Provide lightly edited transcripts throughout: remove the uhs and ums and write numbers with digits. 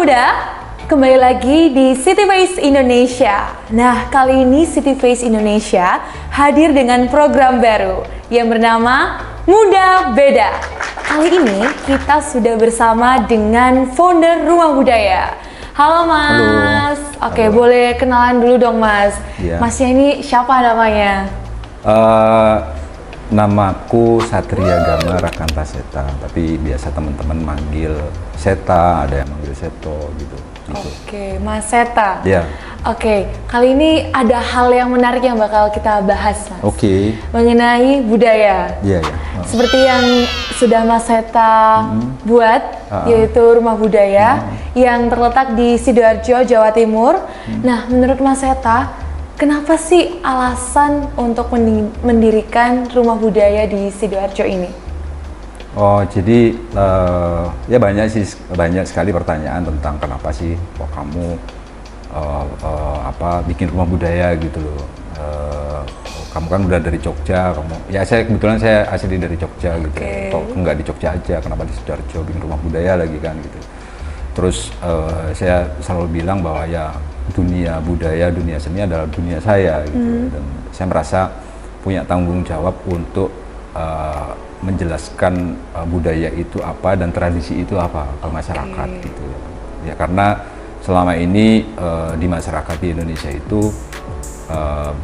muda, kembali lagi di City Face Indonesia. Nah, kali ini City Face Indonesia hadir dengan program baru yang bernama Muda Beda. Kali ini kita sudah bersama dengan founder Rumah Budaya. Halo Mas. Halo. Oke, Halo. boleh kenalan dulu dong Mas. Iya. Masnya ini siapa namanya? Namaku Satria Gama Rakanta Seta, tapi biasa teman-teman manggil Seta, ada yang manggil Seto gitu. Oke, Mas Seta. Ya. Oke, kali ini ada hal yang menarik yang bakal kita bahas, Mas. Oke. Mengenai budaya. Iya ya. Seperti yang sudah Mas Seta buat, yaitu Rumah Budaya yang terletak di Sidoarjo, Jawa Timur. Nah, menurut Mas Seta, kenapa sih alasan untuk mendirikan Rumah Budaya di Sidoarjo ini? Oh, jadi ya banyak sekali pertanyaan tentang kenapa sih kok kamu bikin rumah budaya gitu loh. Kamu kan udah dari Jogja, kebetulan saya asli dari Jogja gitu. Kok nggak di Jogja aja, kenapa di Sidoarjo bikin rumah budaya lagi kan gitu. Terus saya selalu bilang bahwa ya dunia budaya, dunia seni adalah dunia saya gitu. Dan saya merasa punya tanggung jawab untuk menjelaskan budaya itu apa dan tradisi itu apa ke masyarakat gitu ya. Karena selama ini di masyarakat di Indonesia itu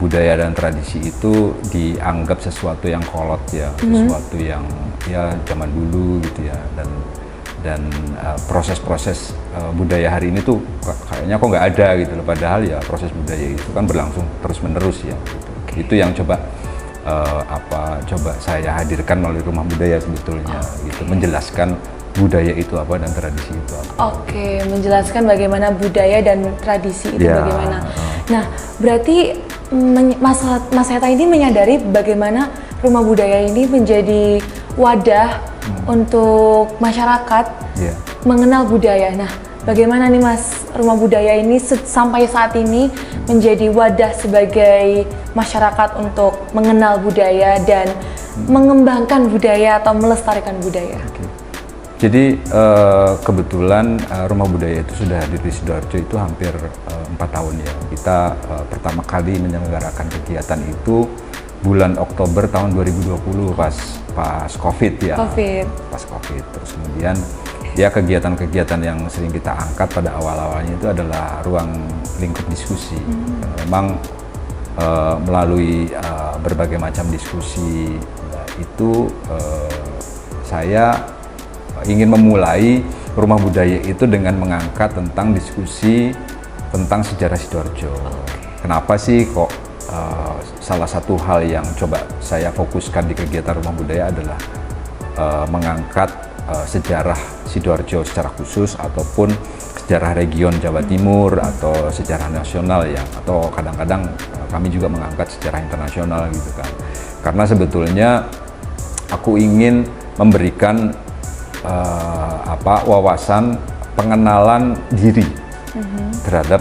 budaya dan tradisi itu dianggap sesuatu yang kolot ya, sesuatu yang ya zaman dulu gitu ya, dan proses-proses budaya hari ini tuh kayaknya kok nggak ada gitu loh, padahal ya proses budaya itu kan berlangsung terus-menerus ya gitu. Itu yang coba saya hadirkan melalui Rumah Budaya sebetulnya gitu, menjelaskan budaya itu apa dan tradisi itu apa. Oke, menjelaskan bagaimana budaya dan tradisi itu bagaimana. Nah, berarti Mas Seta ini menyadari bagaimana Rumah Budaya ini menjadi wadah untuk masyarakat mengenal budaya. Nah, bagaimana nih Mas, Rumah Budaya ini sampai saat ini menjadi wadah sebagai masyarakat untuk mengenal budaya dan mengembangkan budaya atau melestarikan budaya? Jadi kebetulan Rumah Budaya itu sudah hadir di Sidoarjo itu hampir 4 tahun ya. Kita pertama kali menyelenggarakan kegiatan itu bulan Oktober tahun 2020 pas COVID ya. Pas COVID. Terus kemudian ya kegiatan-kegiatan yang sering kita angkat pada awal-awalnya itu adalah ruang lingkup diskusi. Memang melalui berbagai macam diskusi itu saya ingin memulai Rumah Budaya itu dengan mengangkat tentang diskusi tentang sejarah Sidoarjo. Kenapa sih kok salah satu hal yang coba saya fokuskan di kegiatan Rumah Budaya adalah mengangkat sejarah Sidoarjo secara khusus ataupun sejarah region Jawa Timur atau sejarah nasional ya, atau kadang-kadang kami juga mengangkat sejarah internasional gitu kan. Karena sebetulnya aku ingin memberikan wawasan pengenalan diri terhadap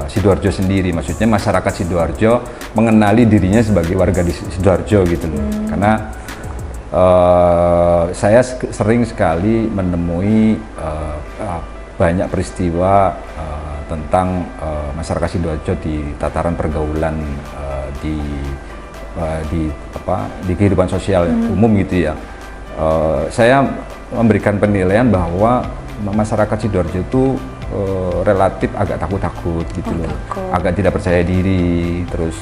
Sidoarjo sendiri, maksudnya masyarakat Sidoarjo mengenali dirinya sebagai warga di Sidoarjo gitu loh. Karena saya sering sekali menemui banyak peristiwa tentang masyarakat Sidoarjo di tataran pergaulan di kehidupan sosial umum gitu ya. Saya memberikan penilaian bahwa masyarakat Sidoarjo itu relatif agak takut-takut gitu loh, agak tidak percaya diri, terus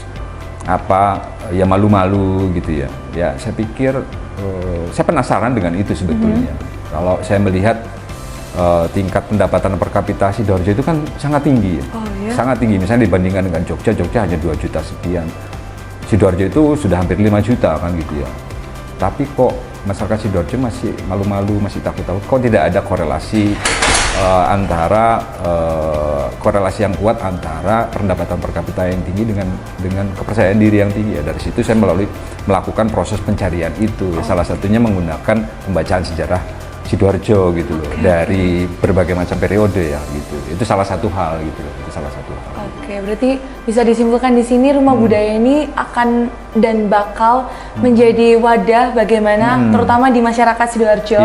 ya malu-malu gitu ya. Ya saya pikir saya penasaran dengan itu sebetulnya. Kalau saya melihat tingkat pendapatan per kapita Sidoarjo itu kan sangat tinggi ya. Sangat tinggi, misalnya dibandingkan dengan Jogja hanya 2 juta sekian. Sidoarjo itu sudah hampir 5 juta kan gitu ya. Tapi kok masyarakat Sidoarjo masih malu-malu, masih takut-takut. Kok tidak ada korelasi korelasi yang kuat antara pendapatan per kapita yang tinggi dengan kepercayaan diri yang tinggi ya. Dari situ saya melakukan proses pencarian itu. Salah satunya menggunakan pembacaan sejarah Sidoarjo gitu loh, dari berbagai macam periode ya gitu. Itu salah satu hal gitu loh. Itu salah satu hal. Oke, berarti bisa disimpulkan di sini Rumah Budaya ini akan dan bakal menjadi wadah bagaimana terutama di masyarakat Sidoarjo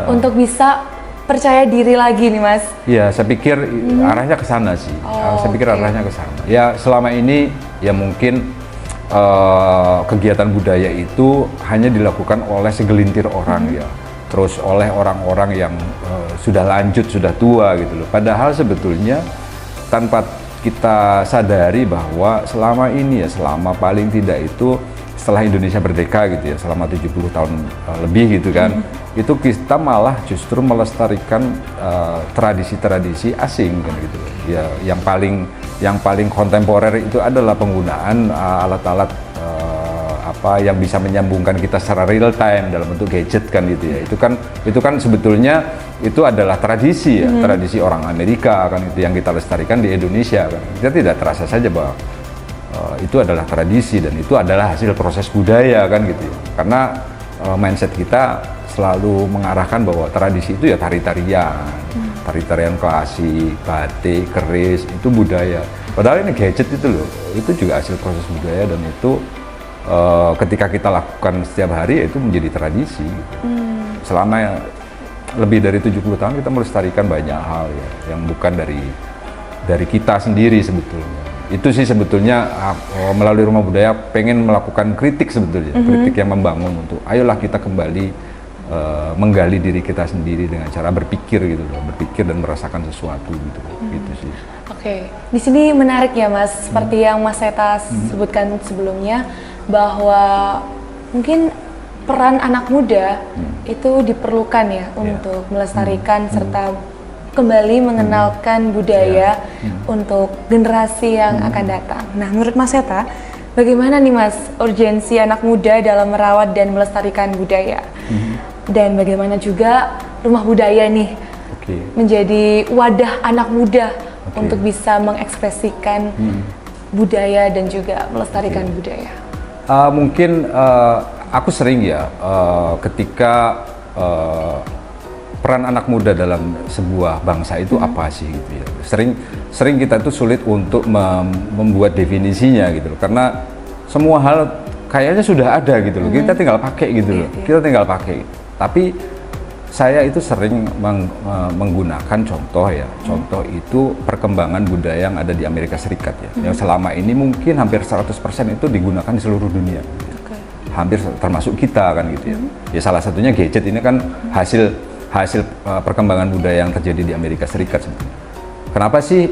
untuk bisa percaya diri lagi nih Mas. Ya, saya pikir arahnya ke sana sih. Saya pikir arahnya ke sana. Ya, selama ini ya mungkin kegiatan budaya itu hanya dilakukan oleh segelintir orang ya. Terus oleh orang-orang yang sudah lanjut, sudah tua gitu loh. Padahal sebetulnya tanpa kita sadari bahwa selama ini ya, selama paling tidak itu setelah Indonesia merdeka gitu ya, selama 70 tahun lebih gitu kan, itu kita malah justru melestarikan tradisi-tradisi asing kan gitu. Ya, yang paling kontemporer itu adalah penggunaan alat-alat yang bisa menyambungkan kita secara real time dalam bentuk gadget kan gitu ya. Itu kan sebetulnya itu adalah tradisi ya, tradisi orang Amerika kan itu yang kita lestarikan di Indonesia kan. Kita tidak terasa saja bahwa itu adalah tradisi dan itu adalah hasil proses budaya kan gitu ya. Karena mindset kita selalu mengarahkan bahwa tradisi itu ya tari-tarian, tari-tarian klasik, batik, keris, itu budaya. Padahal ini gadget itu loh, itu juga hasil proses budaya dan itu ketika kita lakukan setiap hari itu menjadi tradisi. Selama lebih dari 70 tahun kita melestarikan banyak hal ya, yang bukan dari kita sendiri sebetulnya. Itu sih sebetulnya melalui Rumah Budaya pengen melakukan kritik sebetulnya, kritik yang membangun untuk ayolah kita kembali menggali diri kita sendiri dengan cara berpikir gitu loh, berpikir dan merasakan sesuatu gitu, gitu sih. Oke, di sini menarik ya Mas, seperti yang Mas Seta sebutkan sebelumnya, bahwa mungkin peran anak muda itu diperlukan ya untuk melestarikan serta kembali mengenalkan budaya untuk generasi yang akan datang. Nah, menurut Mas Seta, bagaimana nih Mas urgensi anak muda dalam merawat dan melestarikan budaya? Dan bagaimana juga Rumah Budaya nih menjadi wadah anak muda untuk bisa mengekspresikan budaya dan juga melestarikan budaya? Mungkin aku sering ya ketika peran anak muda dalam sebuah bangsa itu apa sih gitu ya. Sering kita itu sulit untuk membuat definisinya gitu loh, karena semua hal kayaknya sudah ada gitu loh. Kita tinggal pakai gitu loh. Kita tinggal pakai. Tapi saya itu sering menggunakan contoh ya. Contoh itu perkembangan budaya yang ada di Amerika Serikat ya. Yang selama ini mungkin hampir 100% itu digunakan di seluruh dunia. Hampir termasuk kita kan gitu ya. Ya salah satunya gadget ini kan hasil perkembangan budaya yang terjadi di Amerika Serikat sebenarnya. Kenapa sih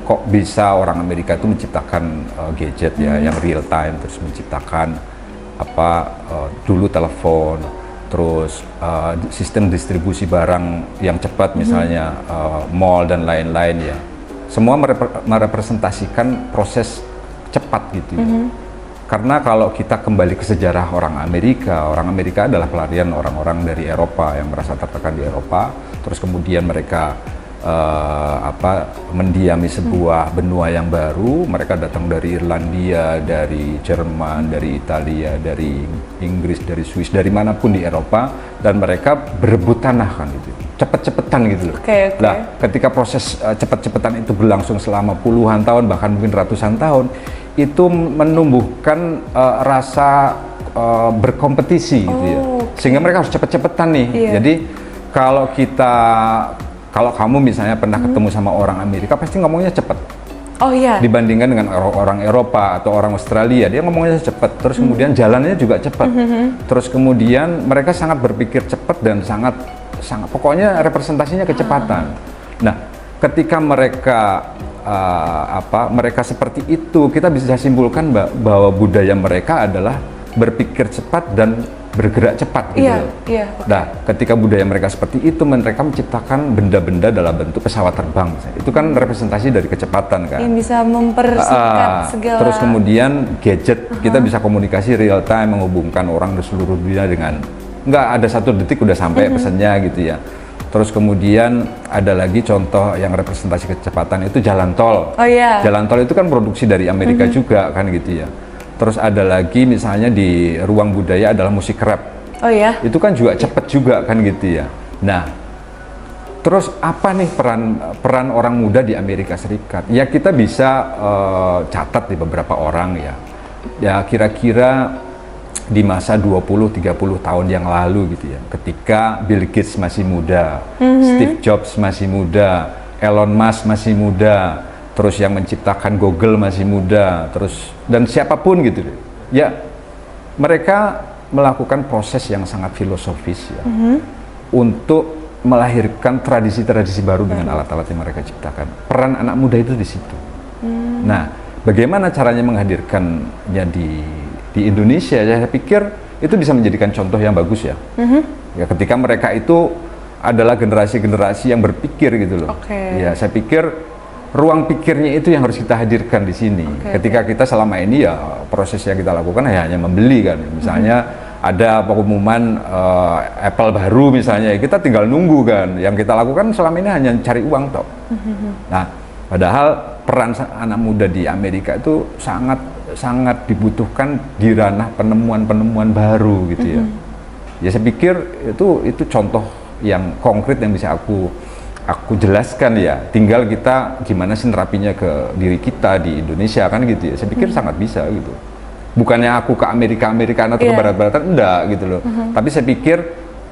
kok bisa orang Amerika itu menciptakan gadget ya yang real time, terus menciptakan dulu telepon, terus sistem distribusi barang yang cepat misalnya mall dan lain-lain ya, semua merepresentasikan proses cepat gitu ya. Karena kalau kita kembali ke sejarah orang Amerika adalah pelarian orang-orang dari Eropa yang merasa tertekan di Eropa, terus kemudian mereka mendiami sebuah benua yang baru. Mereka datang dari Irlandia, dari Jerman, dari Italia, dari Inggris, dari Swiss, dari manapun di Eropa, dan mereka berebut tanah kan gitu, cepet-cepetan gitu loh. Nah, ketika proses cepet-cepetan itu berlangsung selama puluhan tahun, bahkan mungkin ratusan tahun, itu menumbuhkan rasa berkompetisi gitu ya, sehingga mereka harus cepet-cepetan nih. Jadi kalau kamu misalnya pernah ketemu sama orang Amerika, pasti ngomongnya cepet. Dibandingkan dengan orang Eropa atau orang Australia, dia ngomongnya cepet. Terus kemudian jalannya juga cepet. Terus kemudian mereka sangat berpikir cepet dan sangat pokoknya representasinya kecepatan. Nah, ketika mereka seperti itu, kita bisa simpulkan bahwa budaya mereka adalah berpikir cepat dan bergerak cepat gitu. Nah, ketika budaya mereka seperti itu, mereka menciptakan benda-benda dalam bentuk pesawat terbang. Itu kan representasi dari kecepatan kan. Yang bisa mempersingkat segala. Terus kemudian gadget, kita bisa komunikasi real time, menghubungkan orang di seluruh dunia dengan nggak ada 1 detik udah sampai pesannya gitu ya. Terus kemudian ada lagi contoh yang representasi kecepatan itu jalan tol. Jalan tol itu kan produksi dari Amerika juga kan gitu ya. Terus ada lagi misalnya di ruang budaya adalah musik rap. Itu kan juga cepet juga kan gitu ya. Nah, terus apa nih peran orang muda di Amerika Serikat? Ya kita bisa catat di beberapa orang ya. Ya kira-kira di masa 20-30 tahun yang lalu gitu ya, ketika Bill Gates masih muda, Steve Jobs masih muda, Elon Musk masih muda, terus yang menciptakan Google masih muda, terus dan siapapun gitu ya, mereka melakukan proses yang sangat filosofis ya, untuk melahirkan tradisi-tradisi baru dengan alat-alat yang mereka ciptakan. Peran anak muda itu di situ. Nah, bagaimana caranya menghadirkannya di Indonesia? Saya pikir itu bisa menjadikan contoh yang bagus ya. Ya, ketika mereka itu adalah generasi-generasi yang berpikir gitu loh. Ya, saya pikir ruang pikirnya itu yang harus kita hadirkan di sini. Ketika kita selama ini ya proses yang kita lakukan hanya membeli kan. Misalnya ada pengumuman Apple baru misalnya, kita tinggal nunggu kan. Yang kita lakukan selama ini hanya cari uang toh. Nah, padahal peran anak muda di Amerika itu sangat dibutuhkan di ranah penemuan-penemuan baru gitu ya. Ya saya pikir itu contoh yang konkret yang bisa aku jelaskan ya. Tinggal kita gimana sih nerapinya ke diri kita di Indonesia kan gitu ya. Saya pikir sangat bisa gitu. Bukannya aku ke Amerika-Amerikaan atau ke Barat-Baratan, enggak gitu loh. Tapi saya pikir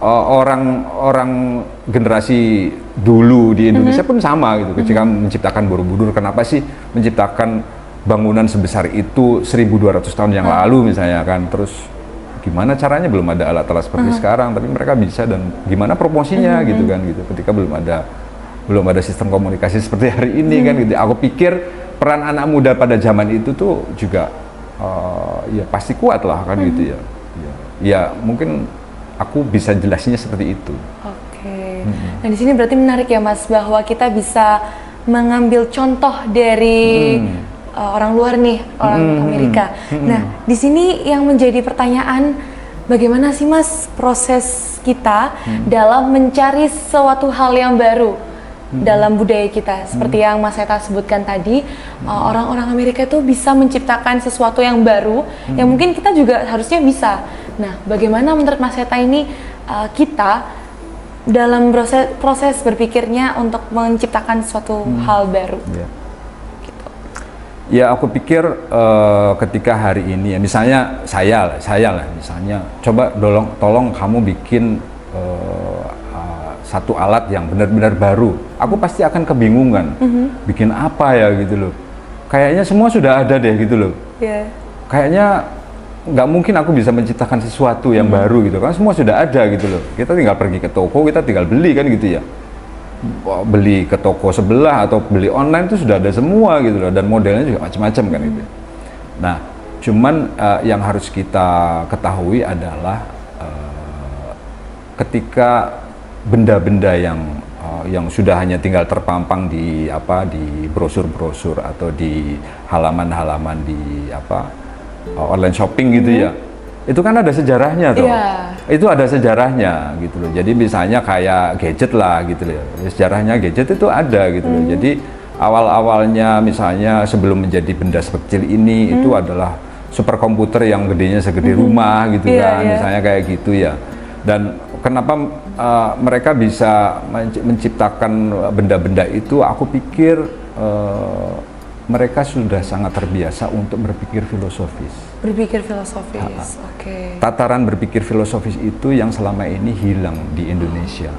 orang generasi dulu di Indonesia pun sama gitu. Ketika menciptakan Borobudur, kenapa sih menciptakan bangunan sebesar itu 1200 tahun yang lalu misalnya kan. Terus gimana caranya, belum ada alat-alat seperti sekarang, tapi mereka bisa, dan gimana promosinya gitu kan gitu. Ketika belum ada sistem komunikasi seperti hari ini kan gitu. Aku pikir peran anak muda pada zaman itu tuh juga ya pasti kuat lah kan gitu ya. Ya mungkin aku bisa jelasnya seperti itu. Nah di sini berarti menarik ya Mas, bahwa kita bisa mengambil contoh dari orang luar nih, orang Amerika. Nah di sini yang menjadi pertanyaan, bagaimana sih Mas proses kita dalam mencari suatu hal yang baru dalam budaya kita, seperti yang Mas Seta sebutkan tadi, orang-orang Amerika itu bisa menciptakan sesuatu yang baru, yang mungkin kita juga harusnya bisa. Nah, bagaimana menurut Mas Seta ini kita dalam proses berpikirnya untuk menciptakan suatu hal baru? Gitu. Ya, aku pikir ketika hari ini ya, misalnya saya lah, misalnya coba tolong kamu bikin satu alat yang benar-benar baru, aku pasti akan kebingungan, bikin apa ya gitu loh. Kayaknya semua sudah ada deh gitu loh. Kayaknya nggak mungkin aku bisa menciptakan sesuatu yang baru gitu kan, semua sudah ada gitu loh. Kita tinggal pergi ke toko, kita tinggal beli kan gitu ya. Beli ke toko sebelah atau beli online itu sudah ada semua gitu loh, dan modelnya juga macam-macam kan gitu. Nah, cuman yang harus kita ketahui adalah ketika benda-benda yang sudah hanya tinggal terpampang di brosur-brosur atau di halaman-halaman di online shopping gitu ya, itu kan ada sejarahnya tuh. Itu ada sejarahnya gitu loh. Jadi misalnya kayak gadget lah gitu loh, sejarahnya gadget itu ada gitu loh. Jadi awal-awalnya misalnya sebelum menjadi benda sekecil ini, itu adalah superkomputer yang gedenya segede rumah gitu kan, misalnya kayak gitu ya. Dan kenapa mereka bisa menciptakan benda-benda itu? Aku pikir mereka sudah sangat terbiasa untuk berpikir filosofis. Berpikir filosofis, Tataran berpikir filosofis itu yang selama ini hilang di Indonesia.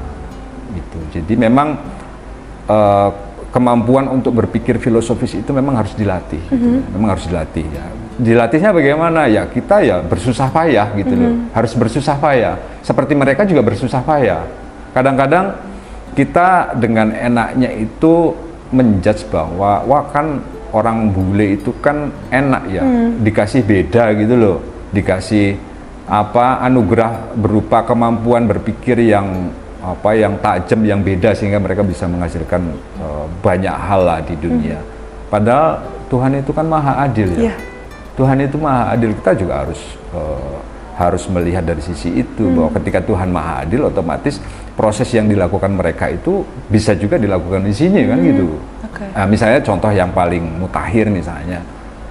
Gitu. Jadi memang kemampuan untuk berpikir filosofis itu memang harus dilatih. Gitu. Memang harus dilatih ya. Dilatihnya bagaimana ya, kita ya bersusah payah gitu loh, harus bersusah payah seperti mereka juga bersusah payah. Kadang-kadang kita dengan enaknya itu menjudge bahwa wah kan orang bule itu kan enak ya, dikasih beda gitu loh, dikasih anugerah berupa kemampuan berpikir yang tajam, yang beda, sehingga mereka bisa menghasilkan banyak hal lah di dunia. Padahal Tuhan itu kan maha adil ya. Tuhan itu maha adil, kita juga harus melihat dari sisi itu, bahwa ketika Tuhan maha adil, otomatis proses yang dilakukan mereka itu bisa juga dilakukan di sini kan gitu. Nah, misalnya contoh yang paling mutakhir, misalnya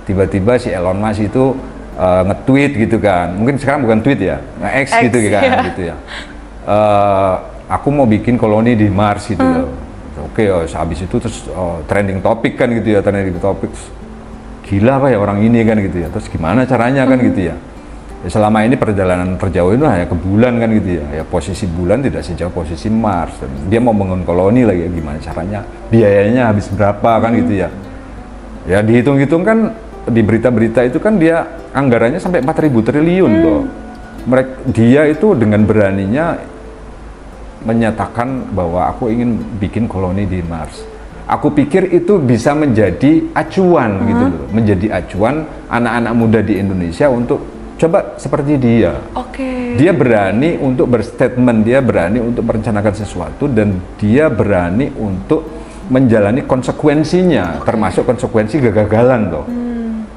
tiba-tiba si Elon Musk itu nge-tweet gitu kan, mungkin sekarang bukan tweet ya, nge-X gitu kan gitu ya. Aku mau bikin koloni di Mars gitu loh. Oke, habis itu terus trending topik kan gitu ya, trending topik. Gila apa ya orang ini kan gitu ya, terus gimana caranya kan gitu ya. Ya, selama ini perjalanan terjauh itu hanya ke bulan kan gitu ya. Ya posisi bulan tidak sejauh posisi Mars. Dan dia mau bangun koloni lagi, gimana caranya? Biayanya habis berapa kan gitu ya. Ya dihitung-hitung kan di berita-berita itu kan dia anggarannya sampai 4.000 triliun tuh. Dia itu dengan beraninya menyatakan bahwa aku ingin bikin koloni di Mars. Aku pikir itu bisa menjadi acuan gitu loh, menjadi acuan anak-anak muda di Indonesia untuk coba seperti dia. Dia berani untuk berstatement, dia berani untuk merencanakan sesuatu, dan dia berani untuk menjalani konsekuensinya, termasuk konsekuensi kegagalan loh.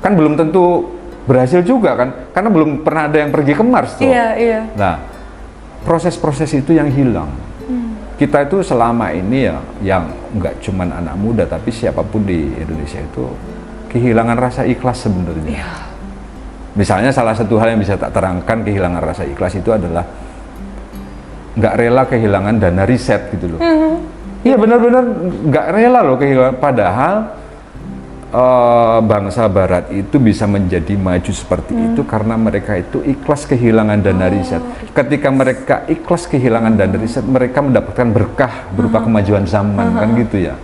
Kan belum tentu berhasil juga kan, karena belum pernah ada yang pergi ke Mars tuh. Iya. Nah, proses-proses itu yang hilang. Kita itu selama ini ya, yang nggak cuman anak muda tapi siapapun di Indonesia itu kehilangan rasa ikhlas sebenarnya. Misalnya salah satu hal yang bisa tak terangkan kehilangan rasa ikhlas itu adalah nggak rela kehilangan dana riset gitu loh. Iya benar-benar nggak rela loh kehilangan, padahal bangsa Barat itu bisa menjadi maju seperti itu karena mereka itu ikhlas kehilangan dana riset. Ketika mereka ikhlas kehilangan dana riset, mereka mendapatkan berkah berupa kemajuan zaman kan gitu ya.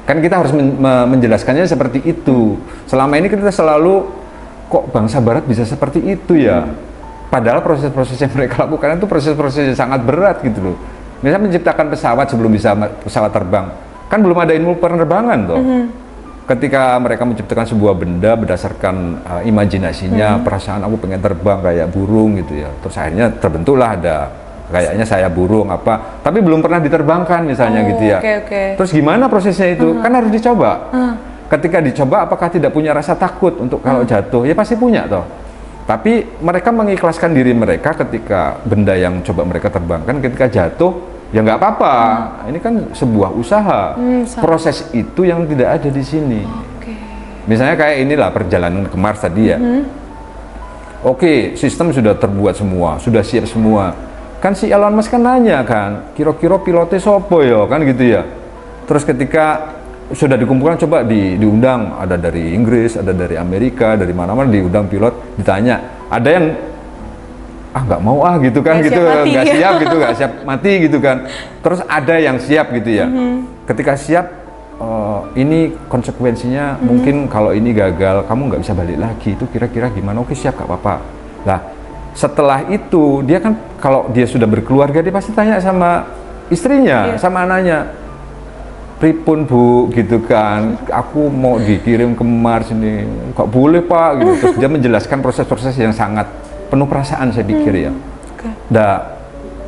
Kan kita harus menjelaskannya seperti itu. Selama ini kita selalu kok bangsa Barat bisa seperti itu ya. Padahal proses-proses yang mereka lakukan itu proses-proses yang sangat berat gitu loh. Misalnya menciptakan pesawat sebelum bisa pesawat terbang, kan belum ada ilmu penerbangan toh. Ketika mereka menciptakan sebuah benda berdasarkan imajinasinya, perasaan aku pengen terbang kayak burung gitu ya, terus akhirnya terbentuklah ada kayaknya saya burung apa, tapi belum pernah diterbangkan misalnya gitu ya. Terus gimana prosesnya itu? Kan harus dicoba. Ketika dicoba, apakah tidak punya rasa takut untuk kalau jatuh? Ya pasti punya toh. Tapi mereka mengikhlaskan diri mereka ketika benda yang coba mereka terbangkan ketika jatuh, ya nggak apa-apa. Ini kan sebuah usaha. Proses itu yang tidak ada di sini. Misalnya kayak inilah perjalanan ke Mars tadi ya. Oke, sistem sudah terbuat semua, sudah siap semua. Kan si Elon Musk kan nanya kan, kira-kira pilotnya sopo ya, kan gitu ya. Terus ketika sudah dikumpulkan, coba diundang, ada dari Inggris, ada dari Amerika, dari mana-mana diundang pilot, ditanya. Ada yang nggak mau gitu kan, gitu nggak siap gitu, nggak siap mati gitu kan. Terus ada yang siap gitu ya. Ketika siap, ini konsekuensinya mungkin kalau ini gagal kamu nggak bisa balik lagi, itu kira-kira gimana? Oke siap, nggak apa-apa. Nah setelah itu dia kan kalau dia sudah berkeluarga, dia pasti tanya sama istrinya, sama anaknya, pripun bu gitu kan, aku mau dikirim ke Mars ini, nggak boleh pak gitu. Terus dia menjelaskan proses-proses yang sangat penuh perasaan saya pikir ya. Nah,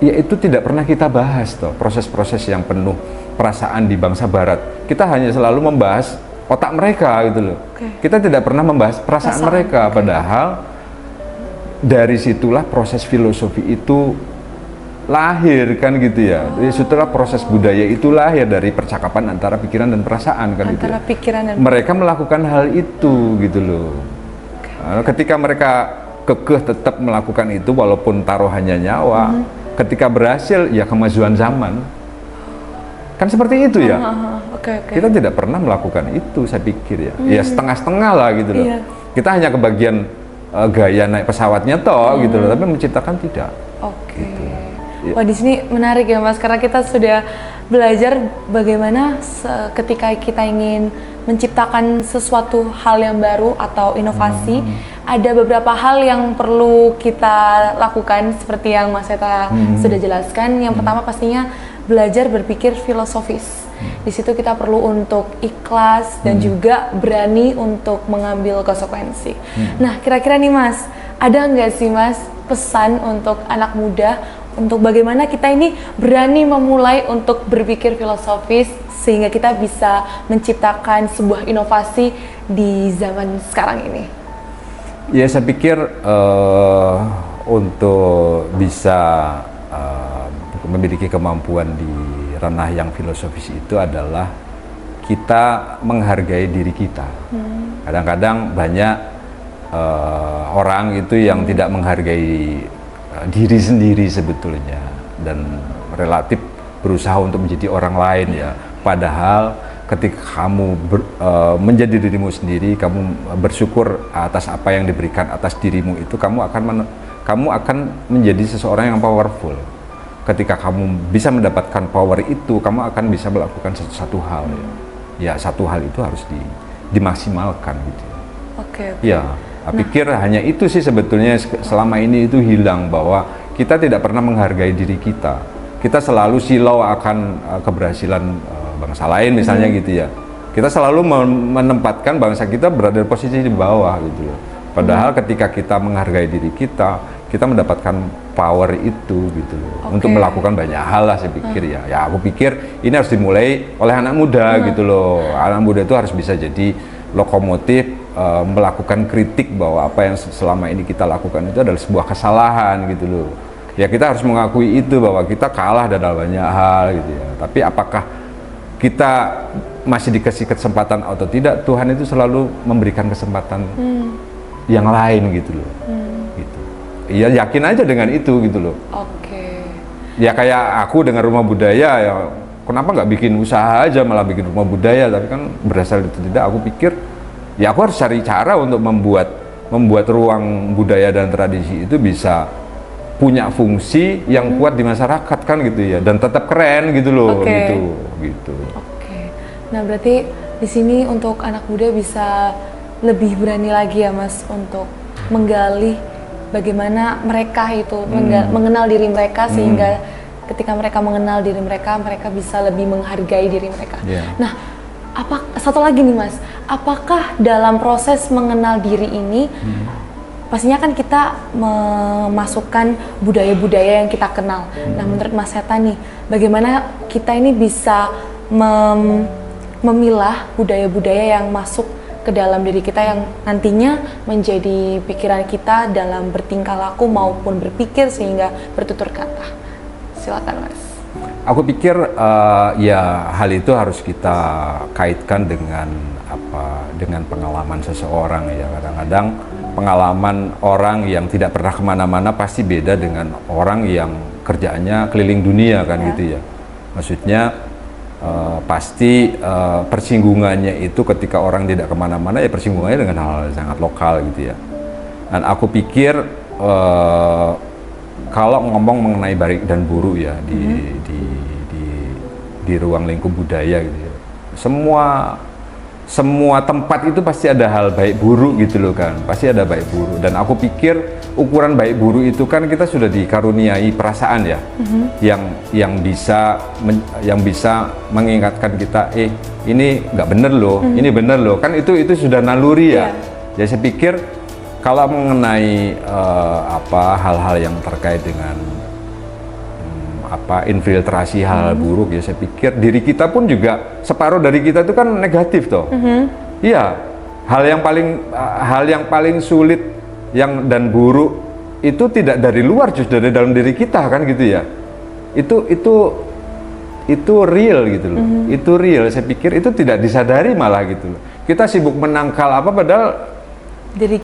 ya itu tidak pernah kita bahas toh, proses-proses yang penuh perasaan di bangsa Barat. Kita hanya selalu membahas otak mereka gitu loh. Kita tidak pernah membahas perasaan mereka, padahal dari situlah proses filosofi itu lahir kan gitu ya. Jadi setelah proses budaya itu lahir dari percakapan antara pikiran dan perasaan kan gitu. Mereka melakukan hal itu gitu loh. Ketika mereka kekeh tetap melakukan itu walaupun taruhannya nyawa, ketika berhasil ya kemajuan zaman. Kan seperti itu ya. Kita tidak pernah melakukan itu saya pikir ya. Ya setengah-setengah lah gitu loh. Kita hanya kebagian gaya naik pesawatnya toh gitu loh, tapi menciptakan tidak. Gitu. Wah di sini menarik ya Mas, karena kita sudah belajar bagaimana ketika kita ingin menciptakan sesuatu hal yang baru atau inovasi, ada beberapa hal yang perlu kita lakukan seperti yang Mas Seta sudah jelaskan. Yang pertama pastinya belajar berpikir filosofis. Di situ kita perlu untuk ikhlas dan juga berani untuk mengambil konsekuensi. Nah kira-kira nih Mas, ada nggak sih Mas pesan untuk anak muda untuk bagaimana kita ini berani memulai untuk berpikir filosofis sehingga kita bisa menciptakan sebuah inovasi di zaman sekarang ini? Ya saya pikir untuk bisa memiliki kemampuan di ranah yang filosofis itu adalah kita menghargai diri kita. Kadang-kadang banyak orang itu yang tidak menghargai diri sendiri sebetulnya dan relatif berusaha untuk menjadi orang lain ya. Padahal ketika kamu menjadi dirimu sendiri, kamu bersyukur atas apa yang diberikan atas dirimu itu, kamu akan menjadi seseorang yang powerful. Ketika kamu bisa mendapatkan power itu, kamu akan bisa melakukan satu hal ya. Ya, satu hal itu harus dimaksimalkan gitu. Oke. Ya, pikir hanya itu sih sebetulnya selama ini itu hilang, bahwa kita tidak pernah menghargai diri kita. Kita selalu silau akan keberhasilan bangsa lain misalnya gitu ya. Kita selalu menempatkan bangsa kita berada di posisi di bawah gitu loh. Padahal ketika kita menghargai diri kita mendapatkan power itu gitu loh. Untuk melakukan banyak hal lah saya pikir ya. Ya aku pikir ini harus dimulai oleh anak muda gitu loh. Anak muda itu harus bisa jadi lokomotif melakukan kritik bahwa apa yang selama ini kita lakukan itu adalah sebuah kesalahan gitu loh. Ya kita harus mengakui itu bahwa kita kalah dalam banyak hal gitu ya. Tapi apakah kita masih dikasih kesempatan atau tidak, Tuhan itu selalu memberikan kesempatan yang lain gitu loh. Gitu. Ya yakin aja dengan itu gitu loh. Oke. Ya kayak aku dengan rumah budaya ya, kenapa nggak bikin usaha aja malah bikin rumah budaya, tapi kan berasal itu tidak. Aku pikir ya aku harus cari cara untuk membuat ruang budaya dan tradisi itu bisa punya fungsi yang kuat di masyarakat kan gitu ya, dan tetap keren gitu loh. Gitu. Oke. Nah berarti di sini untuk anak muda bisa lebih berani lagi ya Mas untuk menggali bagaimana mereka itu mengenal diri mereka, sehingga ketika mereka mengenal diri mereka, mereka bisa lebih menghargai diri mereka. Nah, satu lagi nih Mas, apakah dalam proses mengenal diri ini, pastinya kan kita memasukkan budaya-budaya yang kita kenal. Nah, menurut Mas Seta nih, bagaimana kita ini bisa memilah budaya-budaya yang masuk ke dalam diri kita, yang nantinya menjadi pikiran kita dalam bertingkah laku maupun berpikir sehingga bertutur kata. Silakan Mas. Aku pikir ya hal itu harus kita kaitkan dengan dengan pengalaman seseorang ya. Kadang-kadang pengalaman orang yang tidak pernah kemana-mana pasti beda dengan orang yang kerjaannya keliling dunia kan gitu ya. Maksudnya pasti persinggungannya itu ketika orang tidak kemana-mana ya persinggungannya dengan hal-hal yang sangat lokal gitu ya. Dan aku pikir kalau ngomong mengenai baik dan buruk ya di ruang lingkup budaya gitu ya, semua tempat itu pasti ada hal baik buruk gitu loh kan, pasti ada baik buruk. Dan aku pikir ukuran baik buruk itu kan kita sudah dikaruniai perasaan ya, yang bisa mengingatkan kita, ini nggak bener loh, ini bener loh, kan itu sudah naluri ya. Jadi saya pikir kalau mengenai hal-hal yang terkait dengan infiltrasi hal buruk ya, saya pikir diri kita pun juga separuh dari kita itu kan negatif toh. Iya, hal yang paling sulit dan buruk itu tidak dari luar, justru dari dalam diri kita kan gitu ya. Itu real gitu loh. Itu real, saya pikir itu tidak disadari malah gitu loh. Kita sibuk menangkal padahal diri